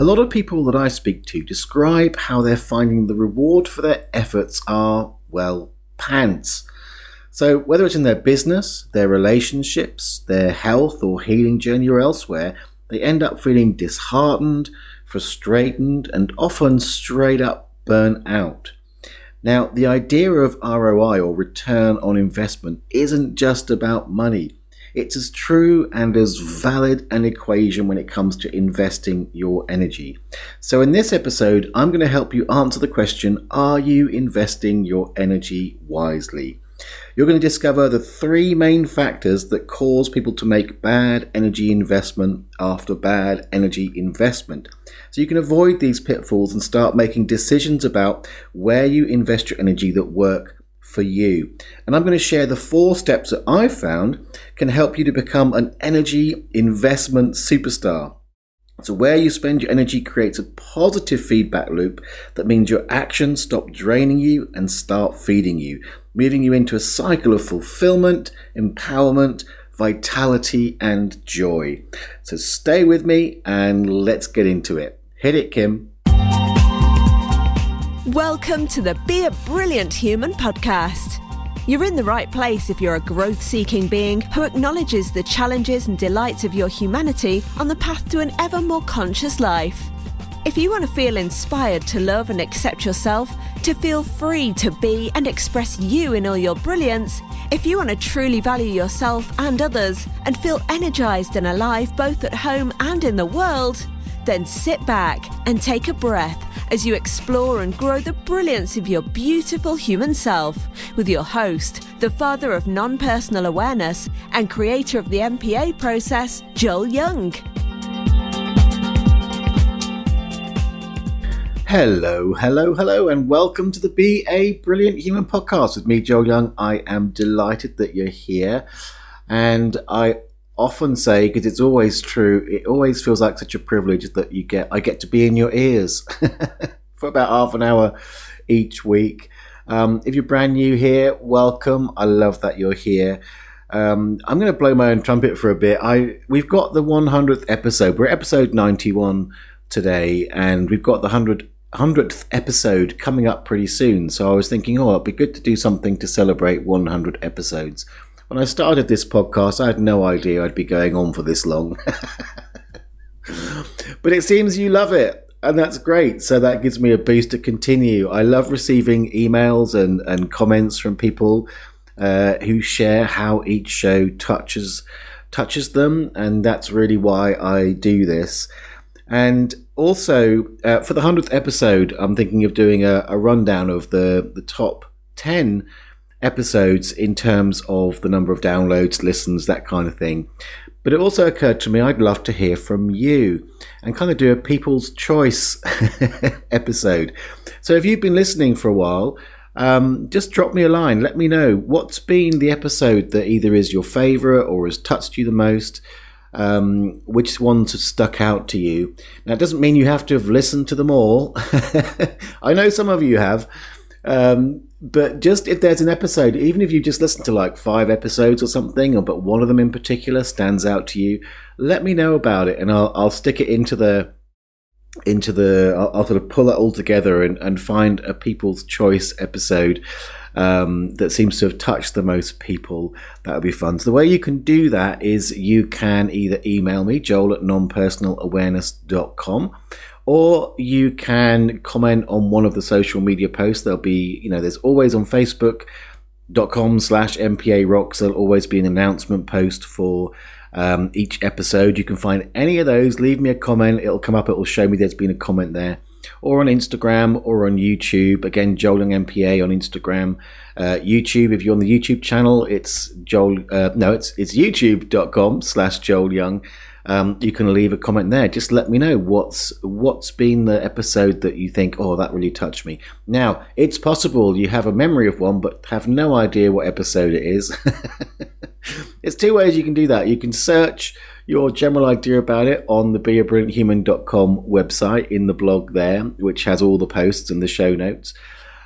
A lot of people that I speak to describe how they're finding the reward for their efforts are, well, pants. So whether it's in their business, their relationships, their health or healing journey or elsewhere, they end up feeling disheartened, frustrated, and often straight up burnt out. Now, the idea of ROI or return on investment isn't just about money. It's as true and as valid an equation when it comes to investing your energy. So in this episode, I'm going to help you answer the question, are you investing your energy wisely? You're going to discover the three main factors that cause people to make bad energy investment after bad energy investment. So you can avoid these pitfalls and start making decisions about where you invest your energy that work for you. And I'm going to share the 4 steps that I've found can help you to become an energy investment superstar. So where you spend your energy creates a positive feedback loop that means your actions stop draining you and start feeding you, moving you into a cycle of fulfillment, empowerment, vitality, and joy. So stay with me and let's get into it. Hit it, Kim. Welcome to the Be a Brilliant Human podcast. You're in the right place if you're a growth-seeking being who acknowledges the challenges and delights of your humanity on the path to an ever more conscious life. If you want to feel inspired to love and accept yourself, to feel free to be and express you in all your brilliance, if you want to truly value yourself and others and feel energized and alive both at home and in the world, then sit back and take a breath as you explore and grow the brilliance of your beautiful human self with your host, the father of non-personal awareness and creator of the MPA process, Joel Young. Hello, and welcome to the Be a Brilliant Human podcast with me, Joel Young. I am delighted that you're here, and I often say, because it's always true, it always feels like such a privilege that I get to be in your ears for about half an hour each week. If you're brand new here, welcome. I love that you're here. I'm going to blow my own trumpet for a bit. We've got the 100th episode. We're at episode 91 today, and we've got the 100th episode coming up pretty soon. So I was thinking, it'd be good to do something to celebrate 100 episodes. When I started this podcast, I had no idea I'd be going on for this long. But it seems you love it, and that's great. So that gives me a boost to continue. I love receiving emails and comments from people who share how each show touches them, and that's really why I do this. And also, for the 100th episode, I'm thinking of doing a rundown of the top 10 episodes in terms of the number of downloads, listens, that kind of thing. But it also occurred to me I'd love to hear from you and kind of do a people's choice episode. So if you've been listening for a while, just drop me a line. Let me know what's been the episode that either is your favorite or has touched you the most. Which ones have stuck out to you. Now, it doesn't mean you have to have listened to them all. I know some of you have. But just if there's an episode, even if you just listen to like 5 episodes or something, but one of them in particular stands out to you, let me know about it, and I'll stick it I'll sort of pull it all together and find a people's choice episode that seems to have touched the most people. That would be fun. So the way you can do that is you can either email me, joel@nonpersonalawareness.com, or you can comment on one of the social media posts. There'll be, there's always on facebook.com/MPA Rocks, there'll always be an announcement post for each episode. You can find any of those, leave me a comment, it'll come up, it'll show me there's been a comment there. Or on Instagram or on YouTube. Again, Joel Young MPA on Instagram. YouTube, if you're on the YouTube channel, it's it's youtube.com/Joel Young. You can leave a comment there. Just let me know what's been the episode that you think, that really touched me. Now, it's possible you have a memory of one but have no idea what episode it is. There's 2 ways you can do that. You can search your general idea about it on the beabrillianthuman.com website in the blog there, which has all the posts and the show notes.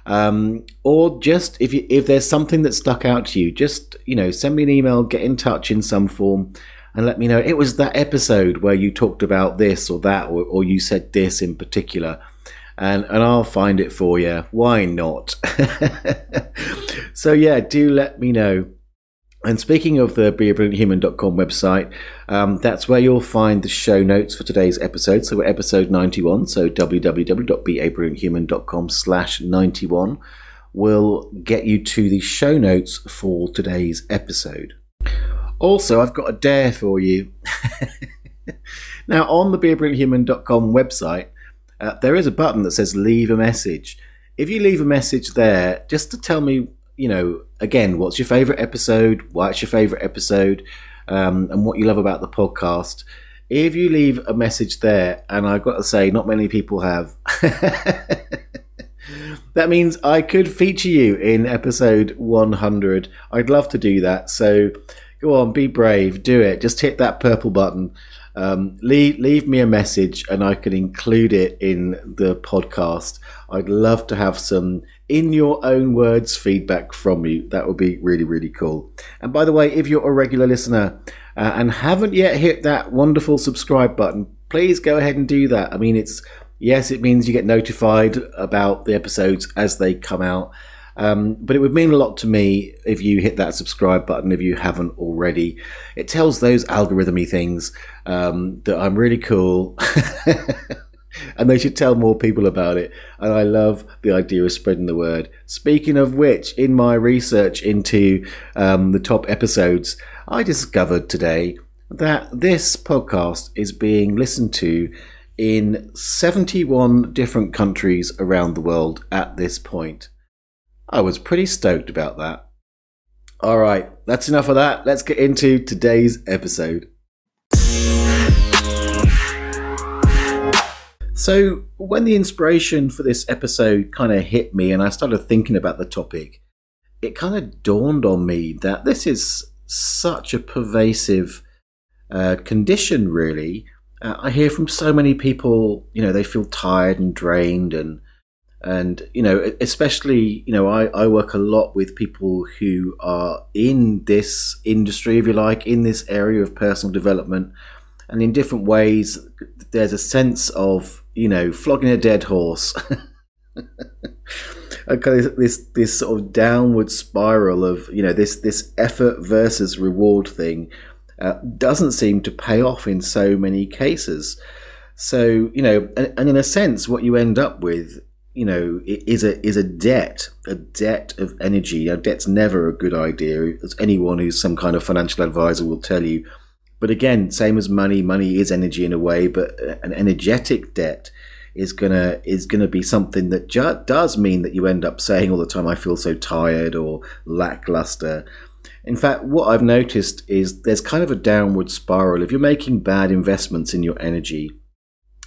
Or just if there's something that stuck out to you, just send me an email, get in touch in some form. and let me know it was that episode where you talked about this or that, or you said this in particular, and I'll find it for you. Why not? So yeah, do let me know. And speaking of the beabrillianthuman.com website, that's where you'll find the show notes for today's episode. So we're episode 91, so www.beabrillianthuman.com/91 will get you to the show notes for today's episode. Also, I've got a dare for you. Now, on the beabrillianthuman.com website, there is a button that says leave a message. If you leave a message there, just to tell me, again, what's your favourite episode, why it's your favourite episode, and what you love about the podcast. If you leave a message there, and I've got to say, not many people have, that means I could feature you in episode 100. I'd love to do that. So go on, be brave, do it. Just hit that purple button. Leave me a message and I can include it in the podcast. I'd love to have some, in your own words, feedback from you. That would be really, really cool. And by the way, if you're a regular listener and haven't yet hit that wonderful subscribe button, please go ahead and do that. I mean, it means you get notified about the episodes as they come out. But it would mean a lot to me if you hit that subscribe button if you haven't already. It tells those algorithmy things that I'm really cool and they should tell more people about it. And I love the idea of spreading the word. Speaking of which, in my research into the top episodes, I discovered today that this podcast is being listened to in 71 different countries around the world at this point. I was pretty stoked about that. All right, that's enough of that. Let's get into today's episode. So, when the inspiration for this episode kind of hit me and I started thinking about the topic, it kind of dawned on me that this is such a pervasive condition, really. I hear from so many people, they feel tired and drained and especially, I work a lot with people who are in this industry, if you like, in this area of personal development. And in different ways, there's a sense of, flogging a dead horse. Okay, this sort of downward spiral of, this effort versus reward thing doesn't seem to pay off in so many cases. So, and in a sense, what you end up with, is a debt of energy. Debt's never a good idea, as anyone who's some kind of financial advisor will tell you. But again, same as money is energy in a way, but an energetic debt is gonna be something that does mean that you end up saying all the time, I feel so tired or lackluster. In fact, what I've noticed is there's kind of a downward spiral. If you're making bad investments in your energy,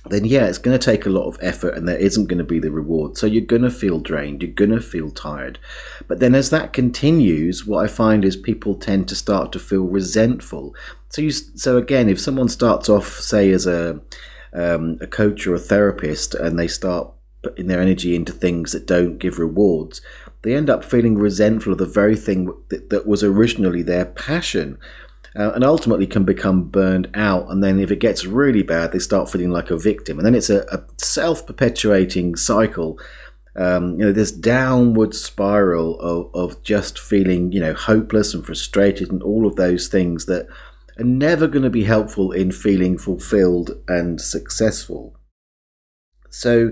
then it's going to take a lot of effort and there isn't going to be the reward. So you're going to feel drained, you're going to feel tired. But then as that continues, what I find is people tend to start to feel resentful. So again, if someone starts off, say, as a coach or a therapist, and they start putting their energy into things that don't give rewards, they end up feeling resentful of the very thing that was originally their passion. And ultimately can become burned out. And then if it gets really bad, they start feeling like a victim. And then it's a self-perpetuating cycle. This downward spiral of just feeling, hopeless and frustrated and all of those things that are never going to be helpful in feeling fulfilled and successful. So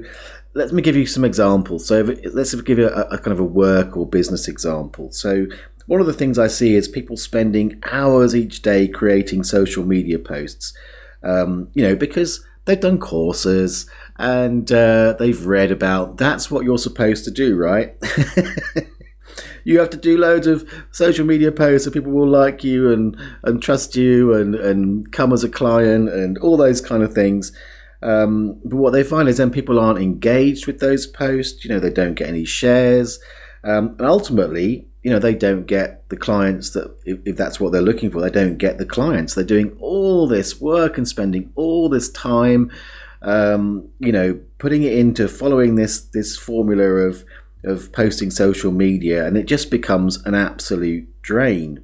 let me give you some examples. So let's give you a kind of a work or business example. So one of the things I see is people spending hours each day creating social media posts, because they've done courses and they've read about that's what you're supposed to do, right? You have to do loads of social media posts so people will like you and trust you and come as a client and all those kind of things. But what they find is then people aren't engaged with those posts, they don't get any shares. And ultimately, they don't get the clients that, if that's what they're looking for, they don't get the clients. They're doing all this work and spending all this time, putting it into following this formula of posting social media, and it just becomes an absolute drain.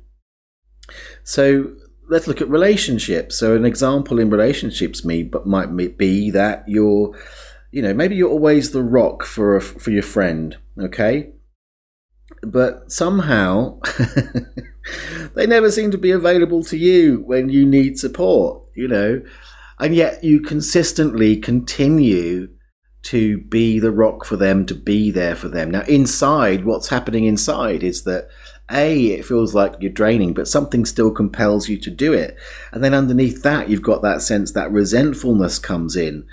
So let's look at relationships. So an example in relationships might be that maybe you're always the rock for your friend, okay? But somehow they never seem to be available to you when you need support, and yet you consistently continue to be the rock for them, to be there for them. Now, inside, what's happening inside is that it feels like you're draining, but something still compels you to do it. And then underneath that, you've got that sense that resentfulness comes in,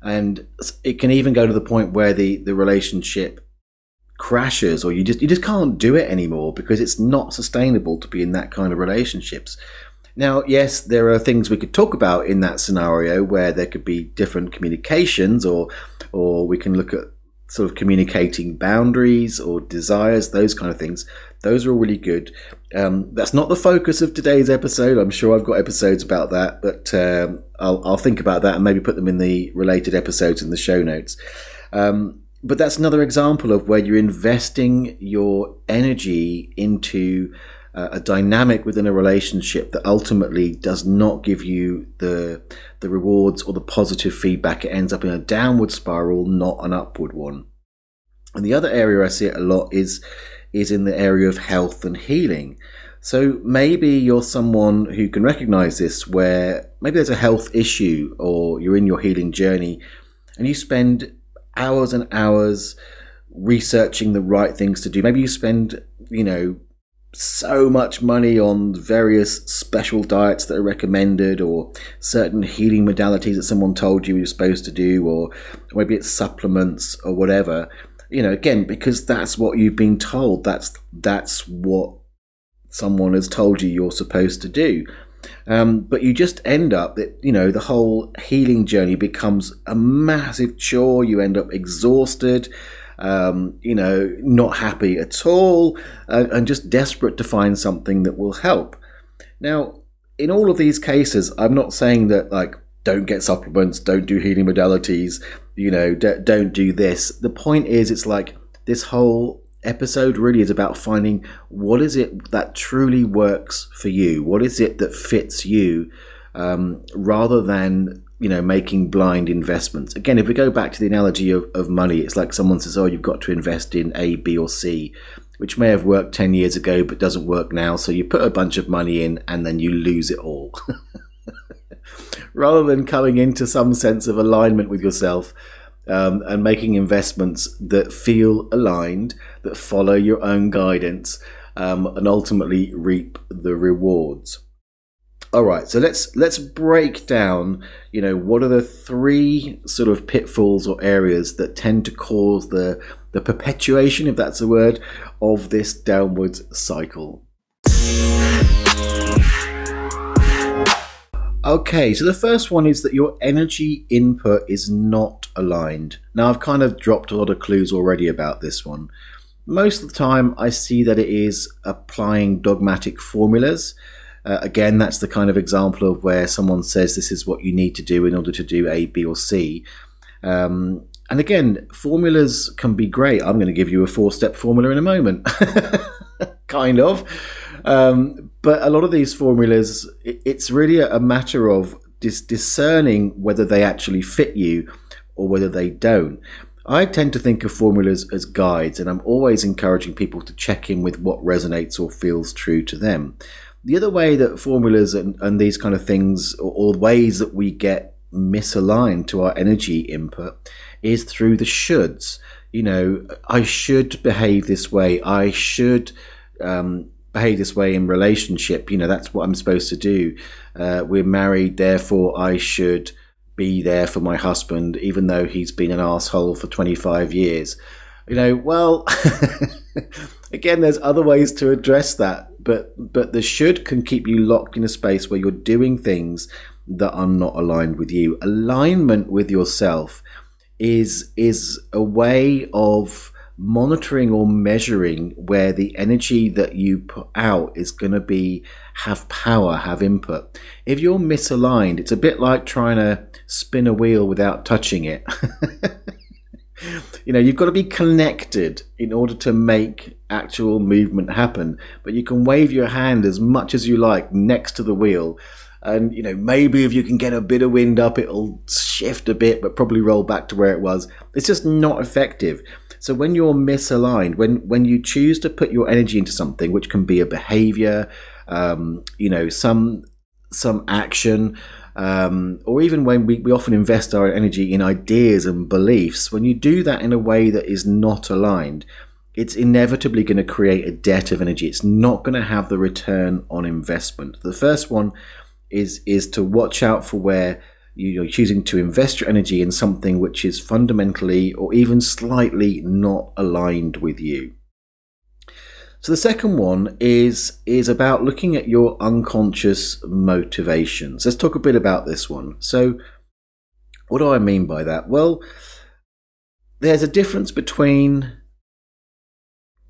and it can even go to the point where the relationship crashes, or you just can't do it anymore because it's not sustainable to be in that kind of relationships. Now, yes, there are things we could talk about in that scenario where there could be different communications, or we can look at sort of communicating boundaries or desires, those kind of things. Those are all really good. That's not the focus of today's episode. I'm sure I've got episodes about that, but I'll think about that and maybe put them in the related episodes in the show notes. But that's another example of where you're investing your energy into a dynamic within a relationship that ultimately does not give you the rewards or the positive feedback. It ends up in a downward spiral, not an upward one. And the other area I see it a lot is in the area of health and healing. So maybe you're someone who can recognize this, where maybe there's a health issue, or you're in your healing journey and you spend hours and hours researching the right things to do. Maybe you spend, so much money on various special diets that are recommended, or certain healing modalities that someone told you you're supposed to do, or maybe it's supplements or whatever. Again, because that's what you've been told. That's what someone has told you you're supposed to do. But you just end up that, the whole healing journey becomes a massive chore. You end up exhausted, not happy at all, and just desperate to find something that will help. Now, in all of these cases, I'm not saying that, don't get supplements, don't do healing modalities, don't do this. The point is, it's like this whole episode really is about finding what is it that truly works for you, what is it that fits you, rather than making blind investments. Again, if we go back to the analogy of money, it's like someone says, you've got to invest in A, B or C, which may have worked 10 years ago but doesn't work now, so you put a bunch of money in and then you lose it all. Rather than coming into some sense of alignment with yourself, and making investments that feel aligned, that follow your own guidance, and ultimately reap the rewards. All right, so let's break down, what are the three sort of pitfalls or areas that tend to cause the perpetuation, if that's a word, of this downwards cycle. Okay, so the first one is that your energy input is not aligned. Now, I've kind of dropped a lot of clues already about this one. Most of the time, I see that it is applying dogmatic formulas. Again, that's the kind of example of where someone says this is what you need to do in order to do A, B, or C. And again, formulas can be great. I'm going to give you a 4-step formula in a moment. Kind of. But a lot of these formulas, it's really a matter of discerning whether they actually fit you or whether they don't. I tend to think of formulas as guides, and I'm always encouraging people to check in with what resonates or feels true to them. The other way that formulas and these kind of things, or ways that we get misaligned to our energy input, is through the shoulds. I should behave this way. I should behave this way in relationship. That's what I'm supposed to do. We're married, therefore I should be there for my husband, even though he's been an asshole for 25 years. Well, again, there's other ways to address that, but the should can keep you locked in a space where you're doing things that are not aligned with you. Alignment with yourself is a way of monitoring or measuring where the energy that you put out is going to have power, have input. If you're misaligned, it's a bit like trying to spin a wheel without touching it. You've got to be connected in order to make actual movement happen. But you can wave your hand as much as you like next to the wheel. And, maybe if you can get a bit of wind up, it'll shift a bit, but probably roll back to where it was. It's just not effective. So when you're misaligned, when you choose to put your energy into something, which can be a behavior, some action, or even when we often invest our energy in ideas and beliefs, when you do that in a way that is not aligned, it's inevitably going to create a debt of energy. It's not going to have the return on investment. The first one is to watch out for where you're choosing to invest your energy in something which is fundamentally or even slightly not aligned with you. So the second one is about looking at your unconscious motivations. Let's talk a bit about this one. So what do I mean by that? Well, there's a difference between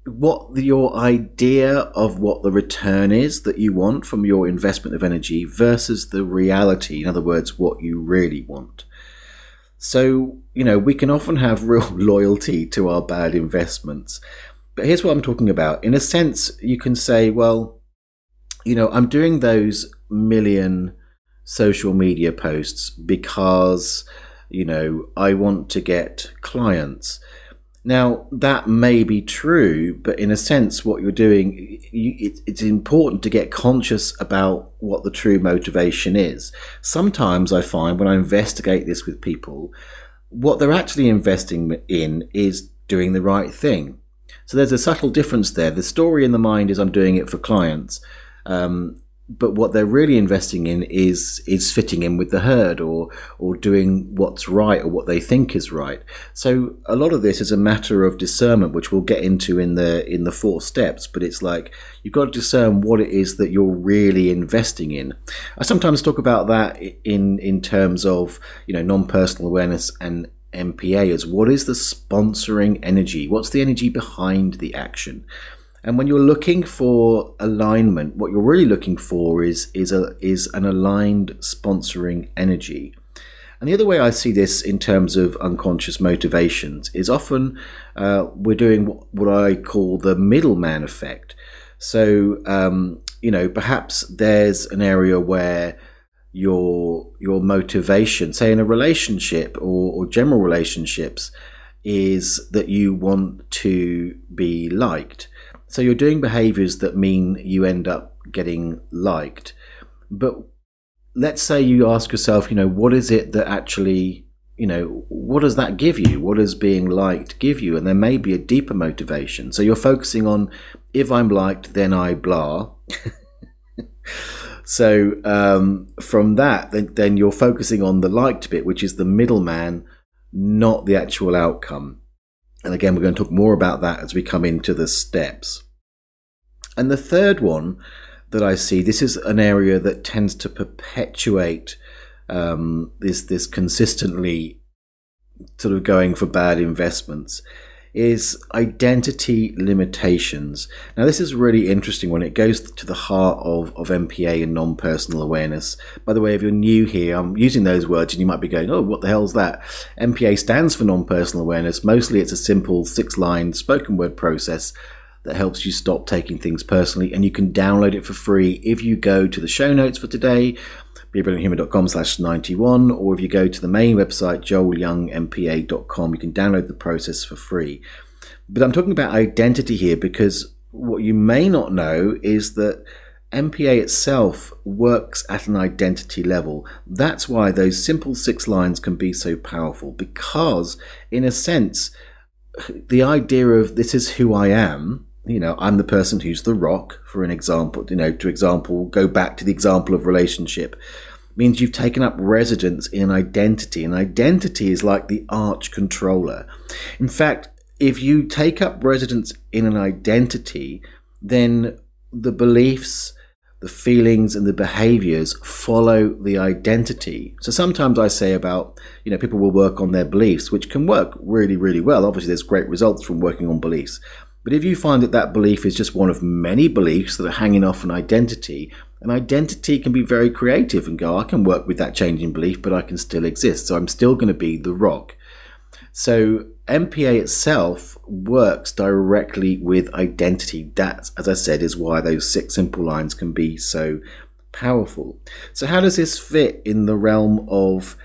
what your idea of what the return is that you want from your investment of energy versus the reality. In other words, what you really want. So, we can often have real loyalty to our bad investments. But here's what I'm talking about. In a sense, you can say, well, I'm doing those million social media posts because, I want to get clients. Now, that may be true, but in a sense, what you're doing, it's important to get conscious about what the true motivation is. Sometimes I find when I investigate this with people, what they're actually investing in is doing the right thing. So there's a subtle difference there. The story in the mind is I'm doing it for clients. But what they're really investing in is fitting in with the herd or doing what's right or what they think is right. So a lot of this is a matter of discernment, which we'll get into in the 4 steps. But it's like you've got to discern what it is that you're really investing in. I sometimes talk about that in terms of non-personal awareness and MPA as what is the sponsoring energy? What's the energy behind the action? And when you're looking for alignment, what you're really looking for is an aligned sponsoring energy. And the other way I see this in terms of unconscious motivations is often we're doing what I call the middleman effect. So, perhaps there's an area where your motivation, say in a relationship or general relationships, is that you want to be liked. So you're doing behaviors that mean you end up getting liked. But let's say you ask yourself, what is it that actually, what does that give you? What does being liked give you? And there may be a deeper motivation. So you're focusing on, if I'm liked, then I blah. So from that, then you're focusing on the liked bit, which is the middleman, not the actual outcome. And again, we're going to talk more about that as we come into the steps. And the third one that I see, this is an area that tends to perpetuate this consistently sort of going for bad investments, is identity limitations. Now, this is really interesting when it goes to the heart of MPA and non-personal awareness. By the way, if you're new here, I'm using those words and you might be going, oh, what the hell's that? MPA stands for non-personal awareness. Mostly it's a simple 6-line spoken word process that helps you stop taking things personally, and you can download it for free if you go to the show notes for today, BeABrilliantHuman.com/91, or if you go to the main website, joelyoungmpa.com, you can download the process for free. But I'm talking about identity here because what you may not know is that MPA itself works at an identity level. That's why those simple 6 lines can be so powerful, because in a sense, the idea of this is who I am, I'm the person who's the rock, for an example, go back to the example of relationship, means you've taken up residence in identity. And identity is like the arch controller. In fact, if you take up residence in an identity, then the beliefs, the feelings and the behaviors follow the identity. So sometimes I say about, people will work on their beliefs, which can work really, really well. Obviously, there's great results from working on beliefs. But if you find that belief is just one of many beliefs that are hanging off an identity can be very creative and go, I can work with that changing belief, but I can still exist. So I'm still going to be the rock. So MPA itself works directly with identity. That, as I said, is why those 6 simple lines can be so powerful. So how does this fit in the realm of,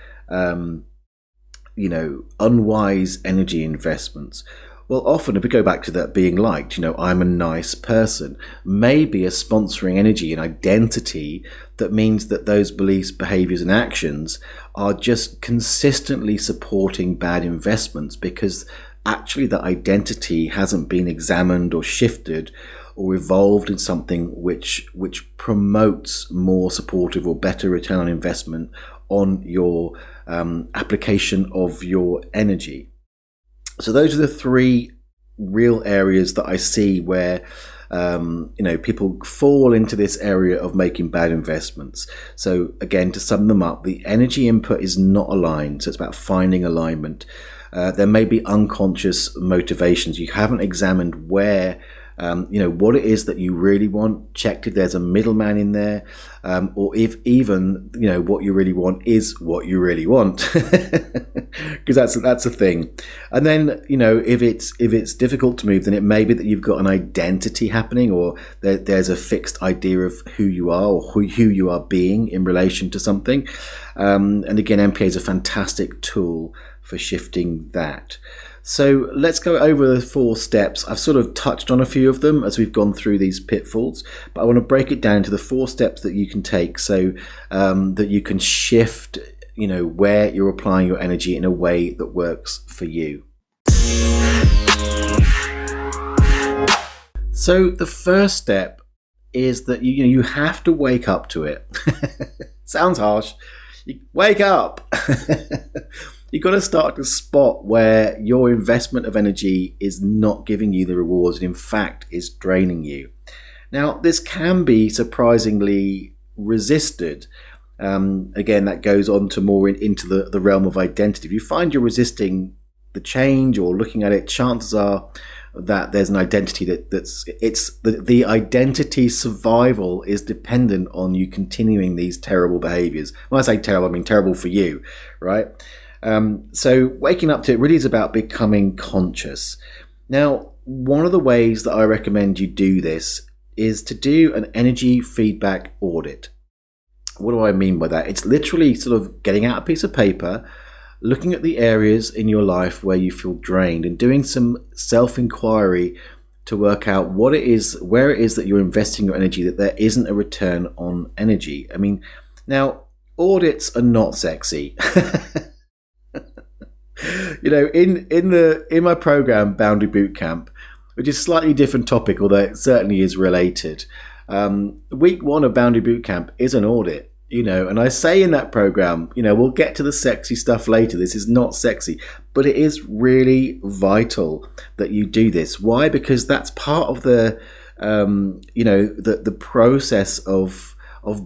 unwise energy investments? Well, often if we go back to that being liked, I'm a nice person, maybe a sponsoring energy and identity that means that those beliefs, behaviors and actions are just consistently supporting bad investments because actually that identity hasn't been examined or shifted or evolved in something which promotes more supportive or better return on investment on your application of your energy. So those are the 3 real areas that I see where people fall into this area of making bad investments. So again, to sum them up, the energy input is not aligned. So it's about finding alignment. There may be unconscious motivations. You haven't examined where what it is that you really want, checked if there's a middleman in there, or if even, what you really want is what you really want, because that's a thing. And then, if it's difficult to move, then it may be that you've got an identity happening, or there's a fixed idea of who you are or who you are being in relation to something. And again, MPA is a fantastic tool for shifting that. So let's go over the 4 steps. I've sort of touched on a few of them as we've gone through these pitfalls, but I want to break it down to the 4 steps that you can take so that you can shift, where you're applying your energy in a way that works for you. So the first step is that you have to wake up to it. Sounds harsh. Wake up. You've got to start to spot where your investment of energy is not giving you the rewards and in fact is draining you. Now, this can be surprisingly resisted. Again, that goes on to more into the realm of identity. If you find you're resisting the change or looking at it, chances are that there's an identity the identity survival is dependent on you continuing these terrible behaviors. When I say terrible, I mean terrible for you, right? So waking up to it really is about becoming conscious. Now, one of the ways that I recommend you do this is to do an energy feedback audit. What do I mean by that? It's literally sort of getting out a piece of paper, looking at the areas in your life where you feel drained and doing some self-inquiry to work out where it is that you're investing your energy, that there isn't a return on energy. I mean, now, audits are not sexy. In my program Boundary Bootcamp, which is a slightly different topic, although it certainly is related, week 1 of Boundary Bootcamp is an audit. And I say in that program, we'll get to the sexy stuff later. This is not sexy, but it is really vital that you do this. Why? Because that's part of the process of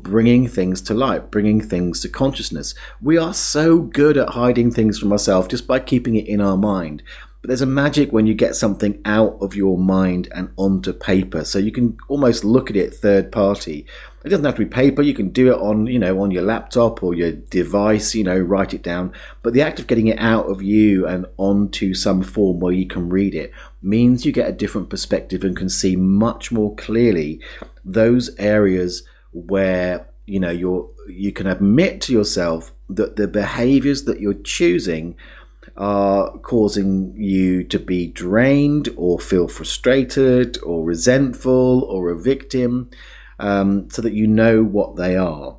bringing things to light, bringing things to consciousness. We are so good at hiding things from ourselves just by keeping it in our mind. But there's a magic when you get something out of your mind and onto paper. So you can almost look at it third party. It doesn't have to be paper. You can do it on your laptop or your device, write it down. But the act of getting it out of you and onto some form where you can read it means you get a different perspective and can see much more clearly those areas where you can admit to yourself that the behaviors that you're choosing are causing you to be drained or feel frustrated or resentful or a victim, so that you know what they are.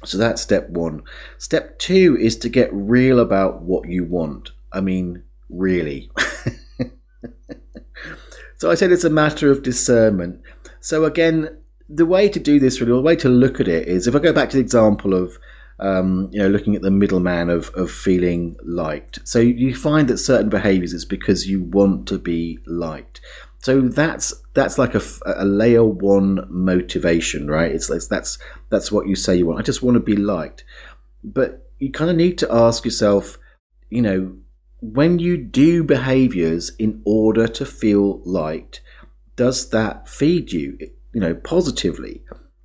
So that's step 1. Step 2 is to get real about what you want. I mean, really. So I said it's a matter of discernment. So again, the way to do this, really, the way to look at it is, if I go back to the example of looking at the middleman of feeling liked. So you find that certain behaviors is because you want to be liked. So that's like a layer 1 motivation, right? It's like that's what you say you want. I just want to be liked. But you kind of need to ask yourself, when you do behaviors in order to feel liked, does that feed you, positively?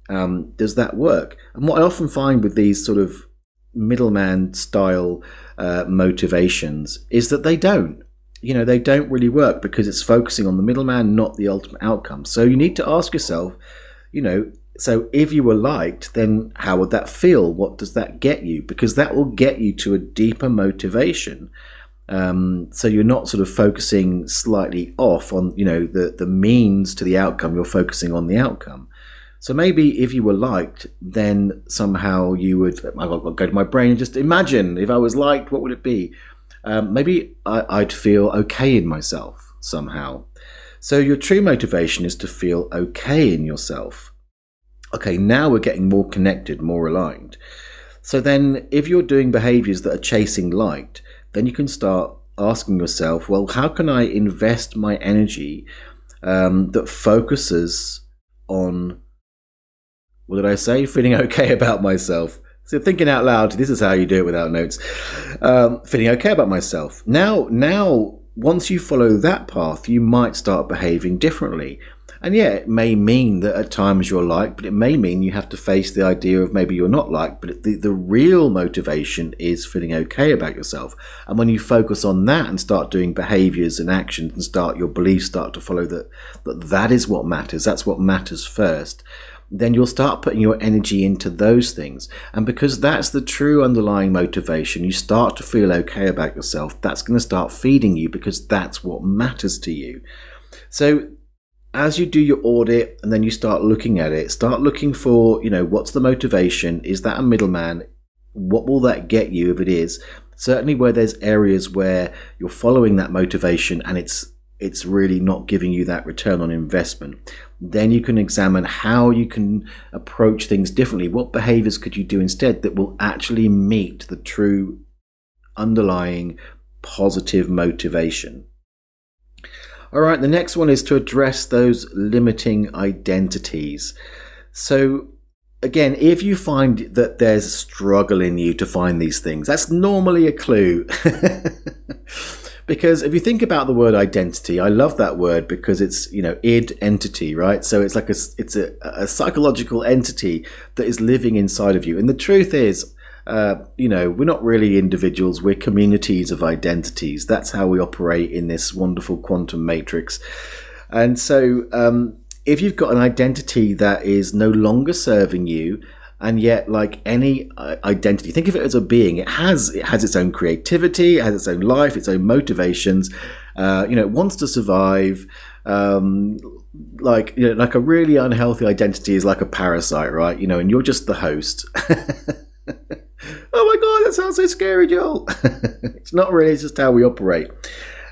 Does that work? And what I often find with these sort of middleman style motivations is that they don't. They don't really work because it's focusing on the middleman, not the ultimate outcome. So you need to ask yourself, so if you were liked, then how would that feel? What does that get you? Because that will get you to a deeper motivation. So you're not sort of focusing slightly off on, the means to the outcome. You're focusing on the outcome. So maybe if you were liked, then somehow you would, I'll go to my brain and just imagine if I was liked, what would it be? Maybe I'd feel okay in myself somehow. So your true motivation is to feel okay in yourself. Okay, now we're getting more connected, more aligned. So then if you're doing behaviors that are chasing liked, then you can start asking yourself, well, how can I invest my energy that focuses on, what did I say? Feeling okay about myself. So thinking out loud, this is how you do it without notes. Feeling okay about myself. Now, once you follow that path, you might start behaving differently. And yeah, it may mean that at times you're liked, but it may mean you have to face the idea of maybe you're not liked. But the real motivation is feeling okay about yourself. And when you focus on that and start doing behaviors and actions and your beliefs start to follow that is what matters. That's what matters first. Then you'll start putting your energy into those things. And because that's the true underlying motivation, you start to feel okay about yourself. That's going to start feeding you because that's what matters to you. So as you do your audit and then you start looking at it, start looking for, what's the motivation? Is that a middleman? What will that get you if it is? Certainly where there's areas where you're following that motivation and it's really not giving you that return on investment, then you can examine how you can approach things differently. What behaviors could you do instead that will actually meet the true underlying positive motivation? All right, the next one is to address those limiting identities. So again, if you find that there's a struggle in you to find these things, that's normally a clue. Because if you think about the word identity, I love that word because it's, id entity, right? So it's like it's a psychological entity that is living inside of you. And the truth is, we're not really individuals, we're communities of identities. That's how we operate in this wonderful quantum matrix. And so if you've got an identity that is no longer serving you, and yet, like any identity, think of it as a being. It has its own creativity, it has its own life, its own motivations. It wants to survive. Like a really unhealthy identity is like a parasite, right? And you're just the host. Oh my God, that sounds so scary, Joel. It's not really. It's just how we operate.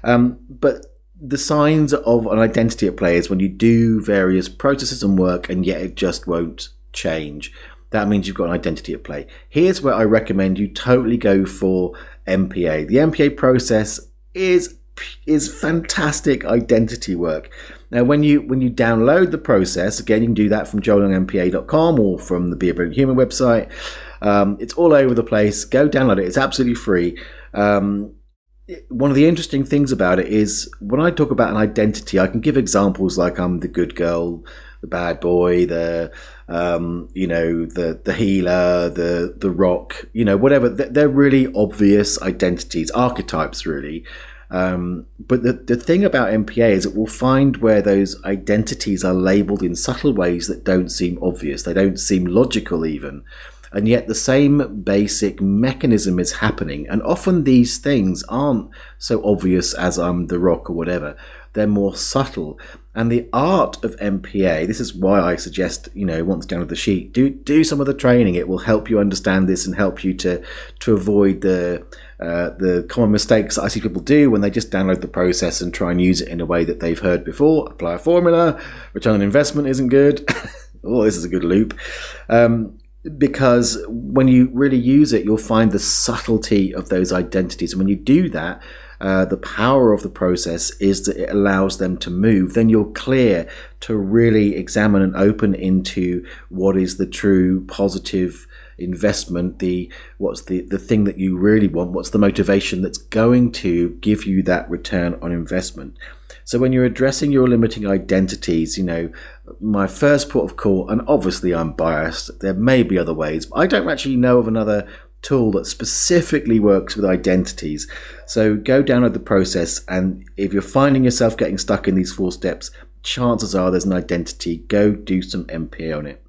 But the signs of an identity at play is when you do various processes and work, and yet it just won't change. That means you've got an identity at play. Here's where I recommend you totally go for MPA. The MPA process is fantastic identity work. Now, when you download the process, again, you can do that from joelyoungmpa.com or from the Be a Brilliant Human website. It's all over the place. Go download it. It's absolutely free. One of the interesting things about it is when I talk about an identity, I can give examples like I'm the good girl, the bad boy, the healer, the rock, whatever. They're really obvious identities, archetypes, really. But the thing about MPA is it will find where those identities are labeled in subtle ways that don't seem obvious. They don't seem logical even. And yet the same basic mechanism is happening. And often these things aren't so obvious as the rock or whatever. They're more subtle. And the art of MPA, this is why I suggest, once down with the sheet, do some of the training. It will help you understand this and help you to avoid the common mistakes that I see people do when they just download the process and try and use it in a way that they've heard before. Apply a formula, return on investment isn't good. Oh, this is a good loop. Because when you really use it, you'll find the subtlety of those identities. And when you do that, the power of the process is that it allows them to move. Then you're clear to really examine and open into what is the true positive investment, what's the thing that you really want, what's the motivation that's going to give you that return on investment. So when you're addressing your limiting identities, my first port of call, and obviously I'm biased, there may be other ways, but I don't actually know of another tool that specifically works with identities. So go download the process, and if you're finding yourself getting stuck in these 4 steps, chances are there's an identity. Go do some MPA on it.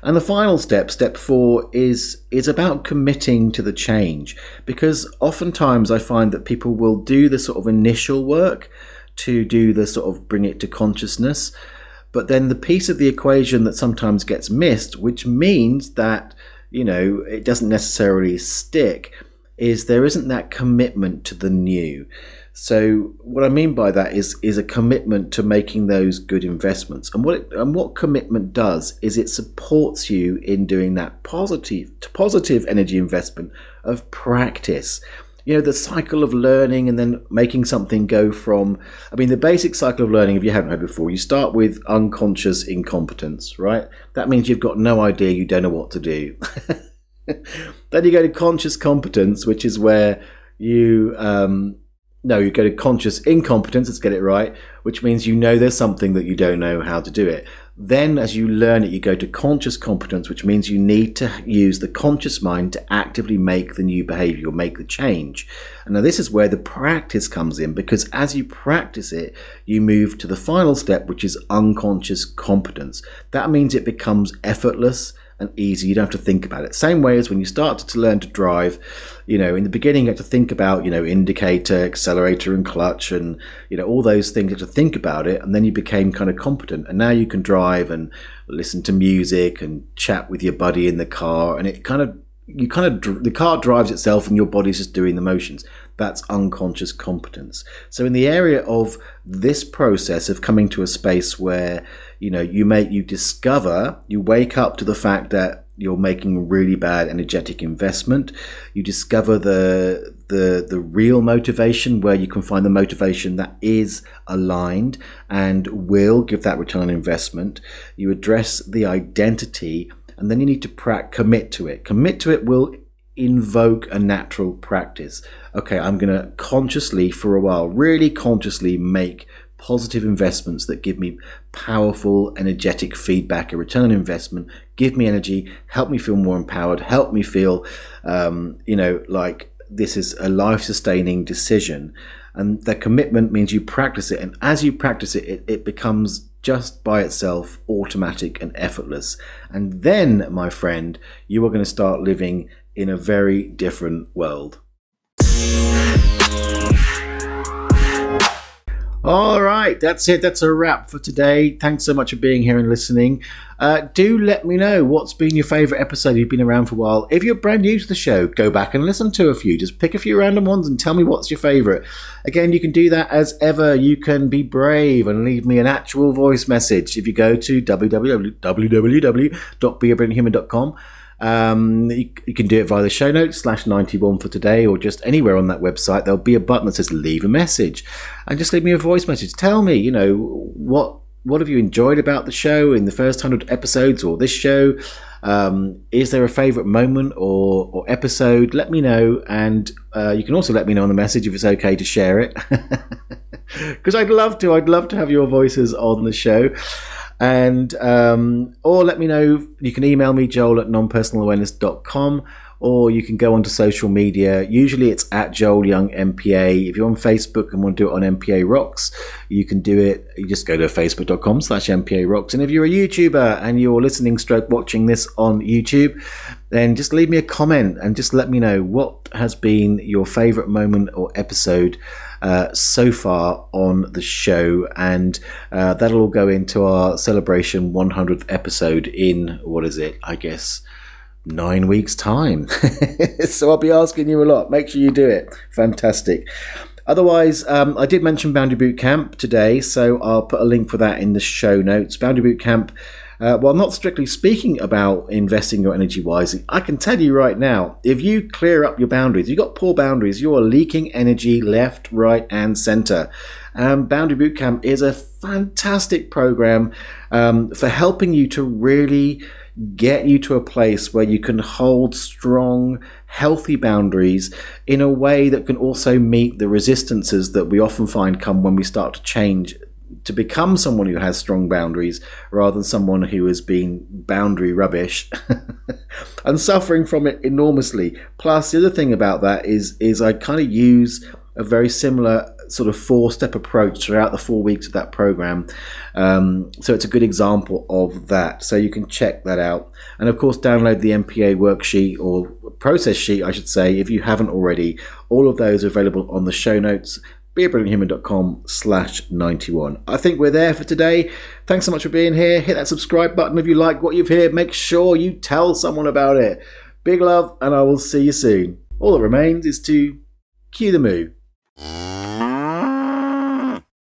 And the final step, step 4, is about committing to the change, because oftentimes I find that people will do the sort of initial work to do the sort of bring it to consciousness, but then the piece of the equation that sometimes gets missed, which means that, it doesn't necessarily stick, is there isn't that commitment to the new. So what I mean by that is a commitment to making those good investments. And what commitment does is it supports you in doing that positive energy investment of practice. The cycle of learning and then making something go from, the basic cycle of learning, if you haven't heard before, you start with unconscious incompetence, right? That means you've got no idea, you don't know what to do. Then you go to conscious competence, which is where you go to conscious incompetence, let's get it right, which means there's something that you don't know how to do it. Then as you learn it, you go to conscious competence, which means you need to use the conscious mind to actively make the new behavior or make the change. And now this is where the practice comes in, because as you practice it, you move to the final step, which is unconscious competence. That means it becomes effortless and easy. You don't have to think about it. Same way as when you start to learn to drive, in the beginning you have to think about, indicator, accelerator and clutch and, all those things. You have to think about it, and then you became kind of competent. And now you can drive and listen to music and chat with your buddy in the car, and the car drives itself and your body's just doing the motions. That's unconscious competence. So in the area of this process of coming to a space where, you wake up to the fact that you're making really bad energetic investment. You discover the real motivation, where you can find the motivation that is aligned and will give that return on investment. You address the identity, and then you need to commit to it. Commit to it will invoke a natural practice. Okay, I'm going to consciously, for a while, really consciously make positive investments that give me powerful, energetic feedback, a return on investment, give me energy, help me feel more empowered, help me feel, like this is a life-sustaining decision. And the commitment means you practice it. And as you practice it, it becomes just by itself automatic and effortless. And then, my friend, you are going to start living in a very different world. All right, that's it. That's a wrap for today. Thanks so much for being here and listening. Do let me know what's been your favourite episode. You've been around for a while. If you're brand new to the show, go back and listen to a few. Just pick a few random ones and tell me what's your favourite. Again, you can do that as ever. You can be brave and leave me an actual voice message. If you go to www.beabrillianthuman.com, you can do it via the show notes /91 for today, or just anywhere on that website. There'll be a button that says leave a message, and just leave me a voice message. Tell me, what have you enjoyed about the show in the first 100 episodes or this show? Is there a favorite moment or episode? Let me know, and you can also let me know on the message if it's okay to share it, because I'd love to have your voices on the show. And or let me know. You can email me, joel@nonpersonalawareness.com, or you can go onto social media. Usually it's @JoelYoungMPA. If you're on Facebook and want to do it on MPA Rocks, you can do it. You just go to facebook.com/MPA Rocks. And if you're a YouTuber and you're listening / watching this on YouTube, then just leave me a comment and just let me know what has been your favorite moment or episode so far on the show, and that'll all go into our celebration 100th episode in, 9 weeks time. So I'll be asking you a lot. Make sure you do it. Fantastic. Otherwise, I did mention Boundary Bootcamp today, so I'll put a link for that in the show notes. Boundary Bootcamp, while not strictly speaking about investing your energy wisely, I can tell you right now, if you clear up your boundaries, you've got poor boundaries, you are leaking energy left, right, and center. Boundary Bootcamp is a fantastic program for helping you to really get you to a place where you can hold strong, healthy boundaries in a way that can also meet the resistances that we often find come when we start to change to become someone who has strong boundaries rather than someone who has been boundary rubbish and suffering from it enormously. Plus, the other thing about that is I kind of use a very similar sort of 4-step approach throughout the 4 weeks of that program. So it's a good example of that. So you can check that out. And of course, download the MPA worksheet, or process sheet, I should say, if you haven't already. All of those are available on the show notes, beabrillianthuman.com/91. I think we're there for today. Thanks so much for being here. Hit that subscribe button if you like what you've heard. Make sure you tell someone about it. Big love, and I will see you soon. All that remains is to cue the moo.